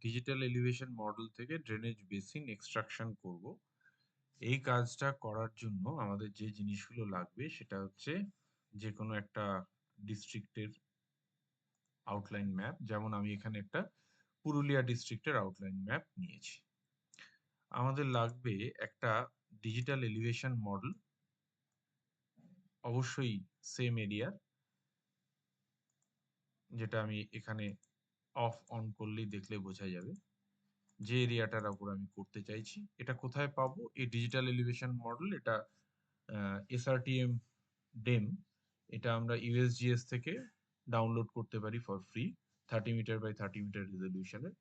Digital elevation model থেকে drainage basin extraction করব। এই কাজটা করার জন্য আমাদের যে জিনিসগুলো লাগবে সেটা হচ্ছে যে কোনো একটা ডিস্ট্রিক্টের আউটলাইন ম্যাপ। যেমন আমি এখানে একটা পুরুলিয়া ডিস্ট্রিক্টের আউটলাইন ম্যাপ নিয়েছি। আমাদের লাগবে একটা ডিজিটাল এলিভেশন মডেল, অবশ্যই সেম এরিয়ার, যেটা আমি এখানে অফ অন করলেই দেখলে বোঝা যাবে যে এরিয়াটার উপর আমি করতে চাইছি। এটা কোথায় পাবো? এই ডিজিটাল এলিভেশন মডেল, এটা এসআরটিএম ডেম, এটা আমরা ইউএসজিএস থেকে ডাউনলোড করতে পারি for free, 30 metre by 30 metre রেজলিউশনের।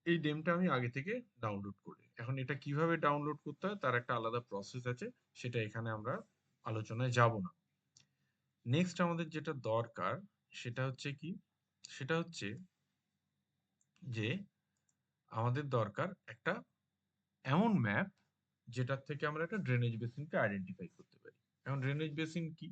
এই ডেমটা আমি আগে থেকে ডাউনলোড করি। এখন এটা কিভাবে ডাউনলোড করতে হয় তার একটা আলাদা প্রসেস আছে, সেটা এখানে আমরা আলোচনায় যাব না। নেক্সট আমাদের যেটা দরকার সেটা হচ্ছে কি, সেটা হচ্ছে যে আমাদের দরকার একটা এমন ম্যাপ যেটার থেকে আমরা একটা ড্রেনেজ বেসিনকে আইডেন্টিফাই করতে পারি। এখন ড্রেনেজ বেসিন কি?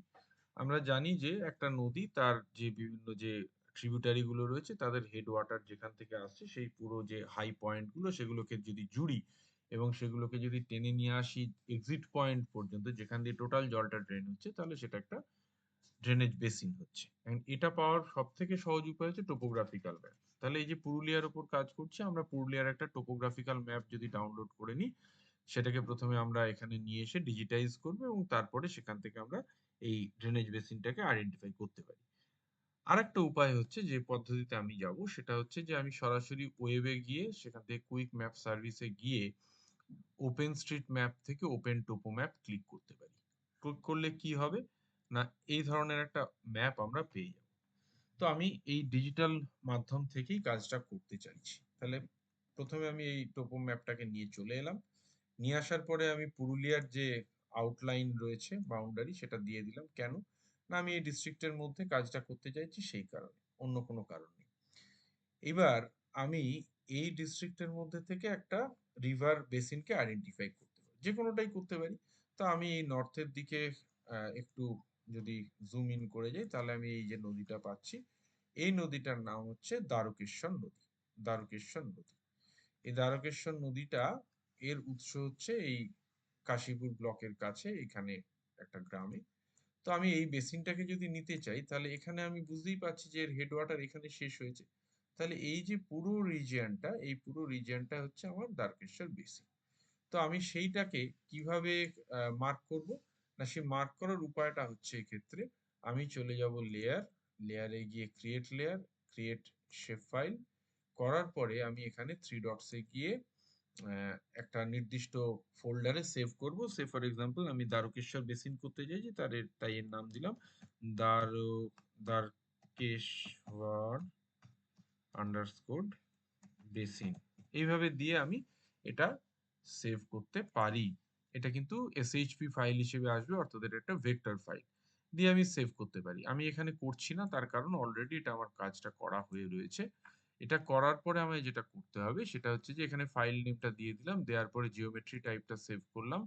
আমরা জানি যে একটা নদী তার যে বিভিন্ন যে ট্রিবিউটারি গুলো রয়েছে তাদের হেড ওয়াটার যেখান থেকে আসছে সেই পুরো যে হাই পয়েন্ট গুলো সেগুলোকে যদি জুড়ি এবং সেগুলোকে যদি টেনে নিয়ে আসি এক্সিট পয়েন্ট পর্যন্ত যেখান দিয়ে টোটাল জলটা ড্রেন হচ্ছে, তাহলে সেটা একটা ড্রেনেজ বেসিন হচ্ছে। And এটা পাওয়ার সব থেকে সহজ উপায় হচ্ছে টোপোগ্রাফিক্যাল ম্যাপ। তাহলে এই যে পুরুলিয়ার উপর কাজ করছি, আমরা পুরুলিয়ার একটা টোপোগ্রাফিক্যাল ম্যাপ যদি ডাউনলোড করে নিই, সেটাকে প্রথমে আমরা এখানে নিয়ে এসে ডিজিটাইজ করবো এবং তারপরে সেখান থেকে আমরা এই ড্রেনেজ বেসিনটাকে আইডেন্টিফাই করতে পারি। আরেকটা উপায় হচ্ছে যে পদ্ধতিতে আমি যাব, সেটা হচ্ছে যে আমি সরাসরি ওয়েবে গিয়ে সেখান থেকে কুইক ম্যাপ সার্ভিসে গিয়ে ওপেন স্ট্রিট ম্যাপ থেকে ওপেন টোপো ম্যাপ ক্লিক করতে পারি। ক্লিক করলে কি হবে না, এই ধরনের একটা ম্যাপ আমরা পেয়ে যাব। তো আমি এই ডিজিটাল মাধ্যম থেকেই কাজটা করতে চাইছি। তাহলে প্রথমে আমি এই টোপো ম্যাপটাকে নিয়ে চলে এলাম। নিয়ে আসার পরে আমি পুরুলিয়ার যে আউটলাইন রয়েছে বাউন্ডারি সেটা দিয়ে দিলাম। কেন না, আমি এই ডিস্ট্রিক্টের মধ্যে কাজটা করতে চাইছি সেই কারণে, অন্য কোনো কারণ নেই। এবার আমি এই ডিস্ট্রিক্টের মধ্যে থেকে একটা রিভার বেসিনকে আইডেন্টিফাই করতে পারি, যে কোনোটাই করতে পারি। তো আমি এই নর্থের দিকে একটু যদি জুম ইন করে যাই, তাহলে আমি এই যে নদীটা পাচ্ছি, এই নদীটার নাম হচ্ছে দ্বারকেশ্বর নদী। দ্বারকেশ্বর নদী, এই দ্বারকেশ্বর নদীটা, এর উৎস হচ্ছে এই কাশীপুর ব্লকের কাছে এখানে একটা গ্রামে। তো আমি এই বেসিনটাকে যদি নিতে চাই, তাহলে এখানে আমি বুঝতেই পারছি যে এর হেড ওয়াটার এখানে শেষ হয়েছে। তাহলে এই যে পুরো রিজিয়নটা, এই পুরো রিজিয়নটা হচ্ছে আমার দ্বারকেশ্বর বেসিন। তো আমি সেইটাকে কিভাবে মার্ক করব? না, সেই মার্ক করার উপায়টা হচ্ছে এক্ষেত্রে আমি চলে যাব লেয়ার, লেয়ারে গিয়ে create layer, create shape file করার পরে আমি এখানে থ্রি ডটসে গিয়ে একটা নির্দিষ্ট ফোল্ডারে সেভ করব। সে ফর এক্সাম্পল আমি দ্বারকেশ্বর বেসিন করতে চাইছি, তাই এর নাম দিলাম দ্বারকেশ্বর আন্ডারস্কোর বেসিন। এইভাবে দিয়ে আমি এটা সেভ করতে পারি। এটা কিন্তু এসএইচপি ফাইল হিসেবে আসবে, অর্থাৎ এটা একটা ভেক্টর ফাইল দিয়ে আমি সেভ করতে পারি। আমি এখানে করছি না, তার কারণ অলরেডি এটা আমার কাজটা করা হয়ে রয়েছে। এটা করার পরে আমায় যেটা করতে হবে সেটা হচ্ছে যে এখানে ফাইল নেমটা দিয়ে দিলাম, দেওয়ার পরে জিওমেট্রি টাইপটা সেভ করলাম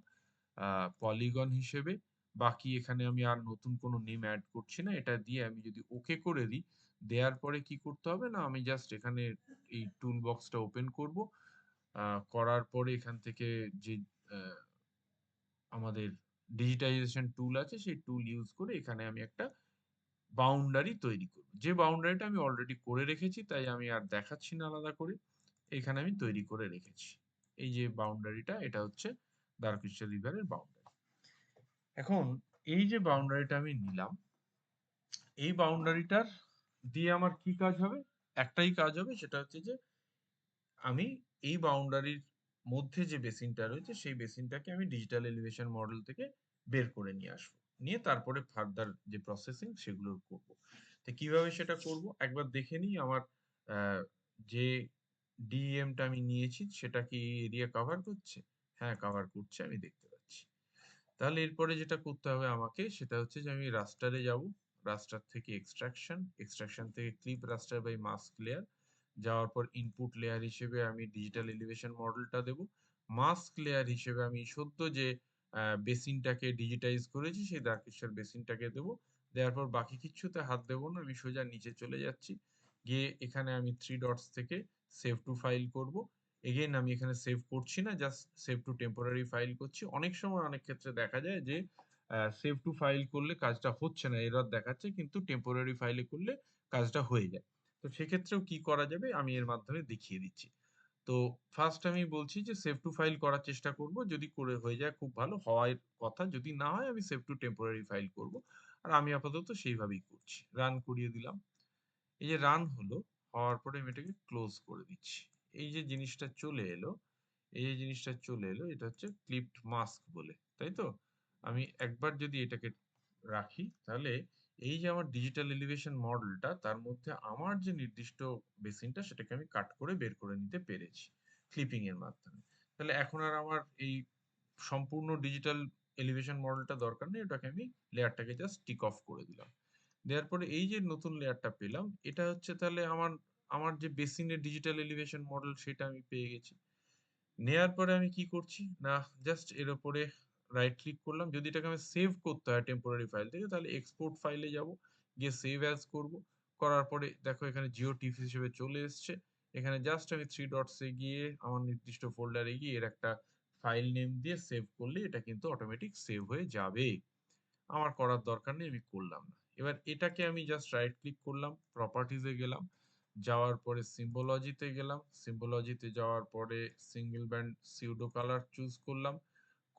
পলিগন হিসেবে। বাকি এখানে আমি আর নতুন কোনো নেম অ্যাড করছি না। এটা দিয়ে আমি যদি ওকে করে দিই, দেওয়ার পরে কি করতে হবে না, আমি জাস্ট এখানে এই টুল বক্সটা ওপেন করব। করার পরে এখান থেকে যে আহ, আমাদের ডিজিটাইজেশন টুল আছে সেই টুল ইউজ করে এখানে আমি একটা বাউন্ডারি তৈরি করব। যে বাউন্ডারিটা আমি অলরেডি করে রেখেছি, তাই আমি আর দেখাচ্ছি না আলাদা করে, এখানে আমি তৈরি করে রেখেছি। এই যে বাউন্ডারিটা, এটা হচ্ছে দ্বারকেশ্বর রিভারের বাউন্ডারি। এখন এই যে বাউন্ডারিটা আমি নিলাম, এই বাউন্ডারিটার দিয়ে আমার কি কাজ হবে? একটাই কাজ হবে, সেটা হচ্ছে যে আমি এই বাউন্ডারির মধ্যে যে বেসিনটা রয়েছে সেই বেসিনটাকে আমি ডিজিটাল এলিভেশন মডেল থেকে বের করে নিয়ে আসবো, নিয়ে তারপরে ফার্দার যে প্রসেসিং সেগুলো করব। তো কিভাবে সেটা করব একবার দেখে নিই। আমার আহ, যে ডিএমটা আমি নিয়েছি সেটা কি এরিয়া কভার করছে? হ্যাঁ, কভার করছে, আমি দেখতে পাচ্ছি। তাহলে এরপরে যেটা করতে হবে আমাকে সেটা হচ্ছে যে আমি রাস্টারে যাব, রাস্টার থেকে এক্সট্রাকশন, এক্সট্রাকশন থেকে clip raster by mask layer, যাওয়ার পর ইনপুট লেয়ার হিসেবে আমি ডিজিটাল এলিভেশন মডেলটা দেব। মাস্ক লেয়ার হিসেবে আমি সদ্য যে বেসিনটাকে ডিজিটাইজ করেছি সেই দ্বারকেশ্বর বেসিনটাকে দেবো। দেওয়ার পর বাকি কিচ্ছুতে হাত দেবো না, আমি সোজা নিচে চলে যাচ্ছি, গিয়ে এখানে আমি থ্রি ডটস থেকে সেভ টু ফাইল করব। এগেইন আমি এখানে সেভ করছি না, just save two temporary file করছি। অনেক সময় অনেক ক্ষেত্রে দেখা যায় যে সেভ টু ফাইল করলে কাজটা হচ্ছে না, এরর দেখাচ্ছে, কিন্তু টেম্পোরারি ফাইলে করলে কাজটা হয়ে যায়। তো সেক্ষেত্রেও কি করা যাবে আমি এর মাধ্যমে দেখিয়ে দিচ্ছি। তো ফার্স্ট আমি বলছি যে সেভ টু ফাইল করার চেষ্টা করব, যদি করে হয়ে যায় খুব ভালো, হওয়ার কথা যদি না হয় আমি সেভ টু টেম্পোরারি ফাইল করব। আর আমি আপাতত সেইভাবেই করছি, রান করিয়ে দিলাম। এই যে রান হলো, হওয়ার পরে আমি এটাকে ক্লোজ করে দিচ্ছি। এই যে জিনিসটা চলে এলো, এই যে জিনিসটা চলে এলো, এটা হচ্ছে ক্লিপড মাস্ক বলে, তাই তো? আমি একবার যদি এটাকে রাখি, তাহলে এই যে আমার ডিজিটাল এলিভেশন মডেলটা, তার মধ্যে আমার যে নির্দিষ্ট বেসিনটা সেটাকে আমি কাট করে বের করে নিতে পেরেছি ক্লিপিং এর মাধ্যমে। তাহলে এখন আর আমার এই সম্পূর্ণ ডিজিটাল এলিভেশন মডেলটা দরকার নেই, ওটাকে আমি লেয়ারটাকে জাস্ট টিক অফ করে দিলাম। দেওয়ার পরে এই যে নতুন লেয়ারটা পেলাম, এটা হচ্ছে তাহলে আমার আমার যে বেসিনের ডিজিটাল এলিভেশন মডেল সেটা আমি পেয়ে গেছি। নেয়ার পরে আমি কি করছি না, জাস্ট এর উপরে রাইট ক্লিক করলাম। যদি এটাকে আমি সেভ করতে হয় টেম্পোরারি ফাইল থেকে, তাহলে এক্সপোর্ট ফাইলে যাব, গিয়ে সেভ অ্যাজ করব। করার পরে দেখো এখানে জিও টিফ হিসেবে চলে এসছে। এখানে জাস্ট আমি থ্রি ডটসে গিয়ে আমার নির্দিষ্ট ফোল্ডারে গিয়ে এর একটা ফাইল নেম দিয়ে সেভ করলে এটা কিন্তু অটোমেটিক সেভ হয়ে যাবে। আমার করার দরকার নেই, আমি করলাম না। এবার এটাকে আমি জাস্ট রাইট ক্লিক করলাম, প্রপার্টিজে গেলাম, যাওয়ার পরে সিম্বোলজিতে গেলাম, সিম্বোলজিতে যাওয়ার পরে single band pseudo colour choose করলাম।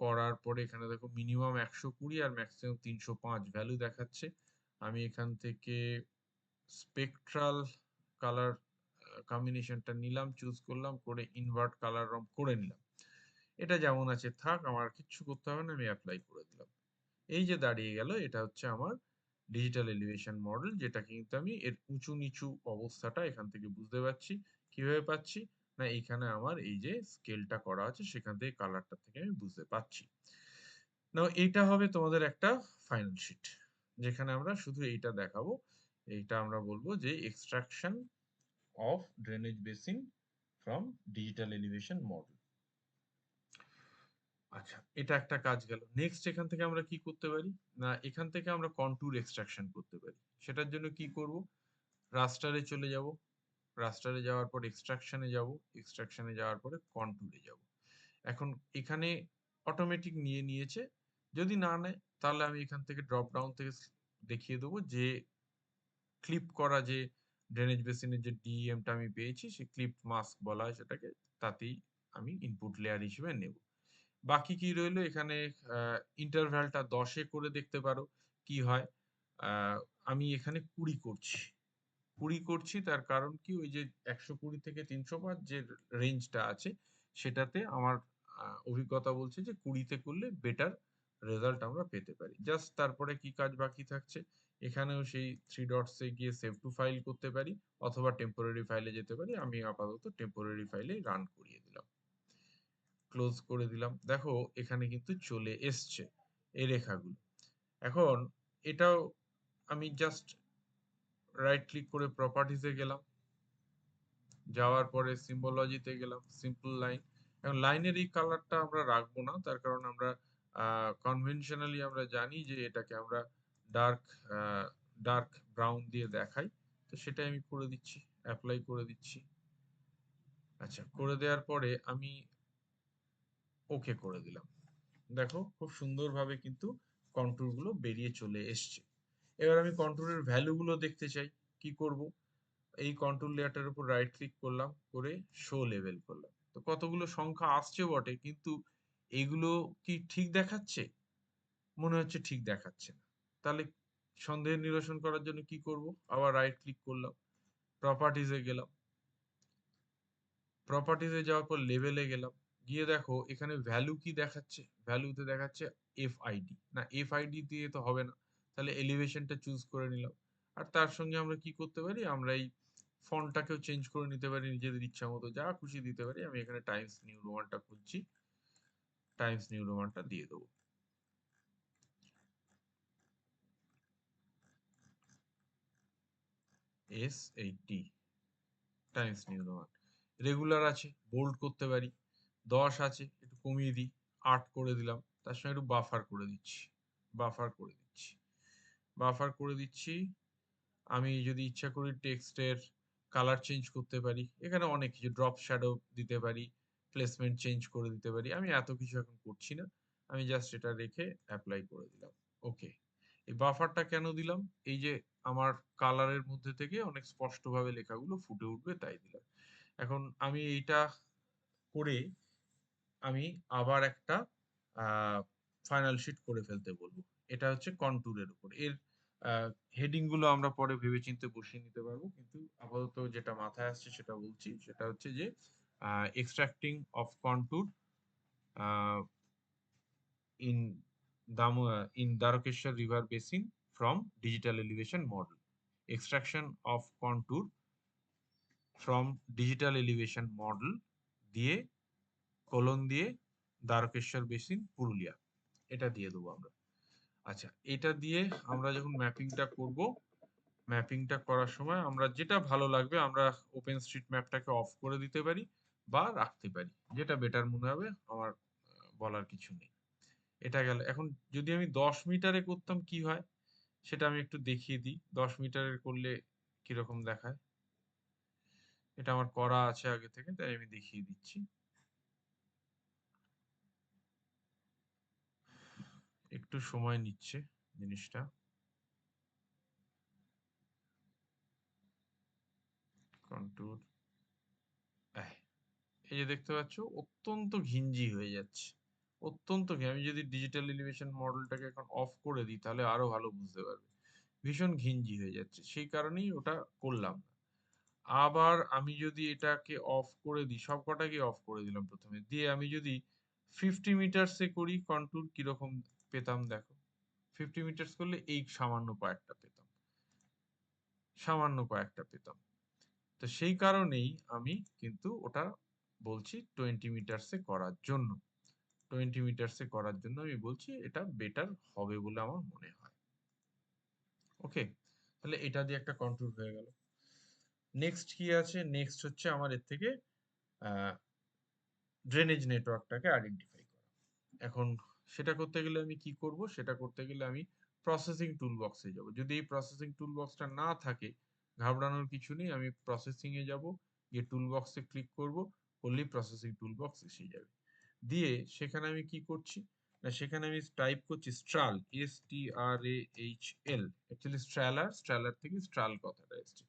করার পরে এখানে দেখো মিনিমাম 120 আর ম্যাক্সিমাম 305 ভ্যালু দেখাচ্ছে। আমি এখান থেকে স্পেকট্রাল কালার কম্বিনেশনটা নিলাম, চুজ করলাম, করে ইনভার্ট কালার রং করে নিলাম। এটা যেমন আছে থাক, আমার কিচ্ছু করতে হবে না, আমি অ্যাপ্লাই করে দিলাম। এই যে দাঁড়িয়ে গেল, এটা হচ্ছে আমার ডিজিটাল এলিভেশন মডেল, যেটা কিন্তু আমি এর উঁচু নিচু অবস্থাটা এখান থেকে বুঝতে পারছি। কিভাবে পাচ্ছি না, এইখানে আমার এই যে স্কেলটা করা আছে সেখান থেকে কালারটা থেকে আমি বুঝতে পারছি। না, এইটা হবে তোমাদের একটা ফাইনাল শিট, যেখানে আমরা শুধু এইটা দেখাবো। এইটা আমরা বলবো যে extraction of drainage basin from digital elevation model. আচ্ছা, এটা একটা কাজ গেল। নেক্সট এখান থেকে আমরা কি করতে পারি না, এখান থেকে আমরা কন্ট্যুর এক্সট্রাকশন করতে পারি। সেটার জন্য কি করব, রাস্টারে চলে যাব, রাস্টারে যাওয়ার পর এক্সট্রাকশনে যাব, এক্সট্রাকশনে যাওয়ার পরে কন্ট্যুরে যাব। এখন এখানে অটোমেটিক নিয়ে নিয়েছে, যদি না নেয় তাহলে আমি এখান থেকে ড্রপ ডাউন থেকে দেখিয়ে দেবো যে ক্লিপ করা যে ড্রেনেজ বেসিনের যে ডিএমটা আমি পেয়েছি, সে ক্লিপ মাস্ক বলা হয় সেটাকে, তাতেই আমি ইনপুট লেয়ার হিসেবে নেব। বাকি কি রইলো এখানে, ইন্টারভ্যালটা 10 এ করে দেখতে পারো কি হয়। আহ, আমি এখানে 20 করছি, 20 করছি, তার কারণ কি, ওই যে 120 থেকে 305 যে রেঞ্জটা আছে সেটাতে আমার অভিজ্ঞতা বলছে যে 20-তে করলে বেটার রেজাল্ট আমরা পেতে পারি। জাস্ট তারপরে কি কাজ বাকি থাকছে, এখানেও সেই থ্রি ডটসে গিয়ে সেভ টু ফাইল করতে পারি, অথবা টেম্পোরারি ফাইলে যেতে পারি। আমি আপাতত টেম্পোরারি ফাইলে রান করিয়ে দিলাম, ক্লোজ করে দিলাম। দেখো এখানে কিন্তু চলে এসছে এই রেখাগুলো। এখন এটাও আমি জাস্ট রাইট ক্লিক করে প্রপার্টিজে গেলাম, যাওয়ার পরে সিম্বোলজিতে গেলাম, সিম্পল লাইন। এখন লাইনের এই কালারটা আমরা রাখবো না, তার কারণ আমরা কনভেনশনালি আমরা জানি যে এটাকে আমরা ডার্ক ডার্ক ব্রাউন দিয়ে দেখাই। তো সেটাই আমি করে দিচ্ছি, অ্যাপ্লাই করে দিচ্ছি। আচ্ছা, করে দেওয়ার পরে আমি ওকে করে দিলাম। দেখো খুব সুন্দরভাবে কিন্তু কন্ট্যুর গুলো বেরিয়ে চলে এসছে। এবার আমি কন্ট্যুরের ভ্যালু গুলো দেখতে চাই, কি করব, এই কন্ট্রোল লেয়ারটার উপর রাইট ক্লিক করলাম, করে শো লেভেল করলাম। তো কতগুলো সংখ্যা আসছে বটে, কিন্তু এগুলো কি ঠিক দেখাচ্ছে? মনে হচ্ছে ঠিক দেখাচ্ছে না। তাহলে সন্দেহ নিরসন করার জন্য কি করব, আবার রাইট ক্লিক করলাম, প্রপার্টিজে গেলাম, প্রপার্টিজে যাওয়ার পর লেভেলে গেলাম, গিয়ে দেখো এখানে ভ্যালু কি দেখাচ্ছে, ভ্যালুতে দেখাচ্ছে এফআইডি। না, এফআইডি দিয়ে তো হবে না, তাহলে এলিভেশনটা চুজ করে নিলাম। আর তার সঙ্গে আমরা কি করতে পারি, আমরা এই ফন্টটাকেও চেঞ্জ করে নিতে পারি নিজেদের ইচ্ছা মতো, যা খুশি দিতে পারি। আমি এখানে টাইমস নিউ রোমানটা খুঁজছি, টাইমস নিউ রোমানটা দিয়ে দেবো। S80 Times new Roman. Regular আছে, বোল্ড করতে পারি। 10 আছে, একটু কমিয়ে দিই, 8 করে দিলাম। তার সঙ্গে একটু বাফার করে দিচ্ছি, বাফার করে দিচ্ছি, বাফার করে দিচ্ছি। আমি যদি ইচ্ছা করি টেক্সটের কালার চেঞ্জ করতে পারি, এখানে অনেক কিছু, ড্রপ শ্যাডো দিতে পারি, প্লেসমেন্ট চেঞ্জ করে দিতে পারি। আমি এত কিছু এখন করছি না, আমি জাস্ট এটা রেখে অ্যাপ্লাই করে দিলাম। ওকে, এই বাফারটা কেন দিলাম? এই যে আমার কালারের মধ্যে থেকে অনেক স্পষ্টভাবে লেখাগুলো ফুটে উঠবে তাই দিলাম। এখন আমি এইটা করে আমি আবার একটা ফাইনাল শিট করে ফেলতে বলবো। এটা হচ্ছে কন্টুরের উপর। এর হেডিং গুলো আমরা পরে ভেবেচিন্তে বসিয়ে নিতে পারবো, কিন্তু আপাতত যেটা মাথায় আসছে সেটা বলছি। সেটা হচ্ছে যে extracting of contour in in Darakeshwar River Basin from digital elevation model. Extraction of contour from digital elevation model দিয়ে কোলন দিয়ে দ্বারকেশ্বর বেসিন পুরুলিয়া, এটা দিয়ে দেবো আমরা। আচ্ছা, এটা দিয়ে আমরা যখন ম্যাপিংটা করব, ম্যাপিংটা করার সময় আমরা যেটা ভালো লাগবে, আমরা ওপেন স্ট্রিট ম্যাপটাকে অফ করে দিতে পারি বা রাখতে পারি, যেটা বেটার মনে হবে, আমার বলার কিছু নেই। এটা গেল। এখন যদি আমি 10 মিটারে করতাম কি হয় সেটা আমি একটু দেখিয়ে দিই। 10 মিটারের করলে কিরকম দেখায়, এটা আমার করা আছে আগে থেকে, তাই আমি দেখিয়ে দিচ্ছি। একটু সময় নিচ্ছে জিনিসটা। কন্ট্রোল, এই যে দেখতে পাচ্ছ অত্যন্ত ঘিঞ্জি হয়ে যাচ্ছে, অত্যন্ত আমি যদি ডিজিটাল এলিভেশন মডেলটাকে এখন অফ করে দিই তাহলে আরো ভালো বুঝতে পারবে। ভীষণ ঘিঞ্জি হয়ে যাচ্ছে, সেই কারণেই ওটা করলাম না। আবার আমি যদি এটাকে অফ করে দিই, সবকটাকে অফ করে দিলাম প্রথমে, দিয়ে আমি যদি 50 মিটারসে করি কন্ট্যুর, কিরকম পেতাম দেখো। 50 মিটার্স করলে এই সামান্য কয়েকটা পেতাম, সামান্য কয়েকটা পেতাম। তো সেই কারণেই আমি কিন্তু ওটা বলছি 20 মিটারসে করার জন্য। 20 মিটারসে করার জন্য আমি বলছি এটা বেটার হবে বলে আমার মনে হয়। ওকে, তাহলে এটা দিয়ে একটা কন্ট্যুর হয়ে গেল। নেক্সট কি আছে? নেক্সট হচ্ছে আমার এর থেকে ড্রেনেজ নেটওয়ার্কটাকে আইডেন্টিফাই করা। এখন সেটা করতে গেলে আমি কি করব? সেটা করতে গেলে আমি প্রসেসিং টুল বক্সে যাব। যদি এই প্রসেসিং টুল বক্সটা না থাকে, ঘাবড়ানোর কিছু নেই, আমি প্রসেসিং এ যাব, গিয়ে টুল বক্সে ক্লিক করব, করলেই প্রসেসিং টুল বক্স এসে যাবে। দিয়ে সেখানে আমি কি করছি না, সেখানে আমি টাইপ করছি স্ট্রাল, STRAHL, অ্যাকচুয়ালি স্ট্রালার, স্ট্রালার থেকে স্ট্রাল কথাটা এসছে।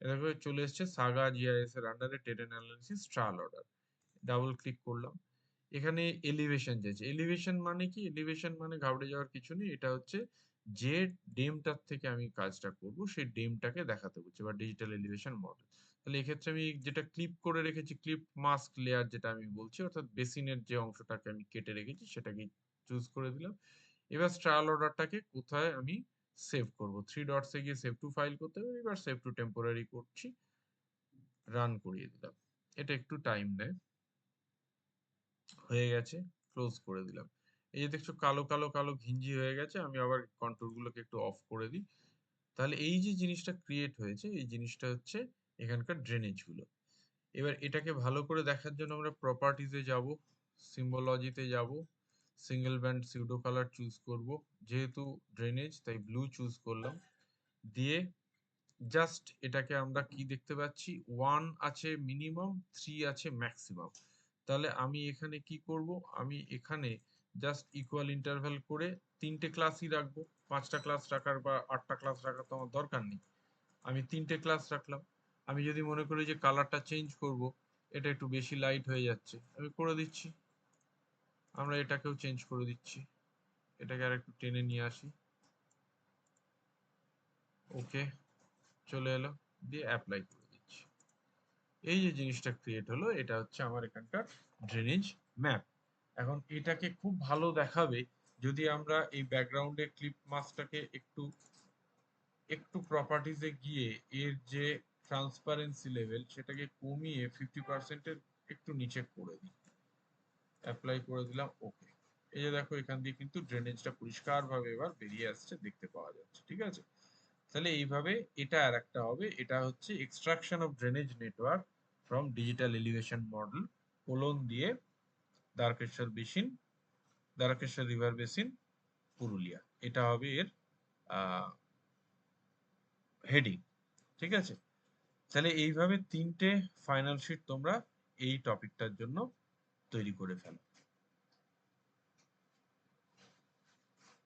এভাবে চলে এসছে সাগা জিআইএস এর আন্ডারে terrain analysis Strahler order. Double click করলাম, এখানে এলিভেশন চাইছে। এলিভেশন মানে কি? এলিভেশন মানে ঘাবড়ে যাওয়ার কিছু নেই, এটা হচ্ছে যে ডেমটার থেকে আমি কাজটা করব সেই ডেমটাকে দেখাতে বলছে, বা ডিজিটাল এলিভেশন মডেল। তাহলে এক্ষেত্রে আমি যেটা ক্লিপ করে রেখেছি, ক্লিপ মাস্ক লেয়ার যেটা আমি বলছি, অর্থাৎ বেসিনের যে অংশটাকে আমি কেটে রেখেছি সেটাকে চুজ করে দিলাম। এবার স্ট্রাল অর্ডারটাকে কোথায় আমি সেভ করব? 3 ডটসে গিয়ে সেভ টু ফাইল করতে হবে। এবার সেভ টু টেম্পোরারি করছি, রান করিয়ে দিলাম। এটা একটু টাইম নেয়। হয়ে গেছে, ক্লোজ করে দিলাম। এই যে দেখছো কালো কালো কালো ঘিঞ্জি হয়ে গেছে, আমি আবার কন্ট্রোল গুলোকে একটু অফ করে দিই। তাহলে এই যে জিনিসটা ক্রিয়েট হয়েছে, এই জিনিসটা হচ্ছে এখানকার ড্রেনেজ গুলো। এবার এটাকে ভালো করে দেখার জন্য আমরা প্রপার্টিজে যাব, সিম্বলজিতে যাব, single band pseudo colour choose করব। যেহেতু ড্রেনেজ তাই ব্লু চুজ করলাম। দিয়ে জাস্ট এটাকে আমরা কি দেখতে পাচ্ছি, 1 আছে মিনিমাম, 3 আছে ম্যাক্সিমাম। তাহলে আমি এখানে কি করব? আমি এখানে জাস্ট ইকুয়াল ইন্টারভ্যাল করে 3টে ক্লাসই রাখবো। 5টা ক্লাস রাখার বা 8টা ক্লাস রাখার তো আমার দরকার নেই, আমি 3টে ক্লাস রাখলাম। আমি যদি মনে করি যে কালারটা চেঞ্জ করব, এটা একটু বেশি লাইট হয়ে যাচ্ছে, আমি করে দিচ্ছি। আমরা এটাকেও চেঞ্জ করে দিচ্ছি, এটাকে আর একটু টেনে নিয়ে আসি। ওকে, চলে এলো, দিয়ে অ্যাপ্লাই করে দিচ্ছি। এই যে জিনিসটা ক্রিয়েট হলো, এটা হচ্ছে আমার এখানকার ড্রেনেজ ম্যাপ। এখন এটাকে খুব ভালো দেখাবে যদি আমরা এই ব্যাকগ্রাউন্ডে ক্লিপ মাস্কটাকে একটু একটু প্রপার্টিজে গিয়ে এর যে ট্রান্সপারেন্সি লেভেল সেটাকে কমিয়ে 50%-এর একটু নিচে করে দিই। অ্যাপ্লাই করে দিলাম, ওকে। এই যে দেখো এখান দিয়ে কিন্তু ড্রেনেজটা পরিষ্কারভাবে এবার বেরিয়ে আসছে, দেখতে পাওয়া যাচ্ছে। ঠিক আছে, তাহলে এইভাবে এটা আর একটা হবে। এটা হচ্ছে extraction of drainage network from digital elevation model colon দিয়ে Dwarakeswar basin, Dwarakeswar river basin Purulia. এটা হবে এর হেডিং। ঠিক আছে, তাহলে এইভাবে 3টে ফাইনাল শিট তোমরা এই টপিকটার জন্য তৈরি করে ফেলো।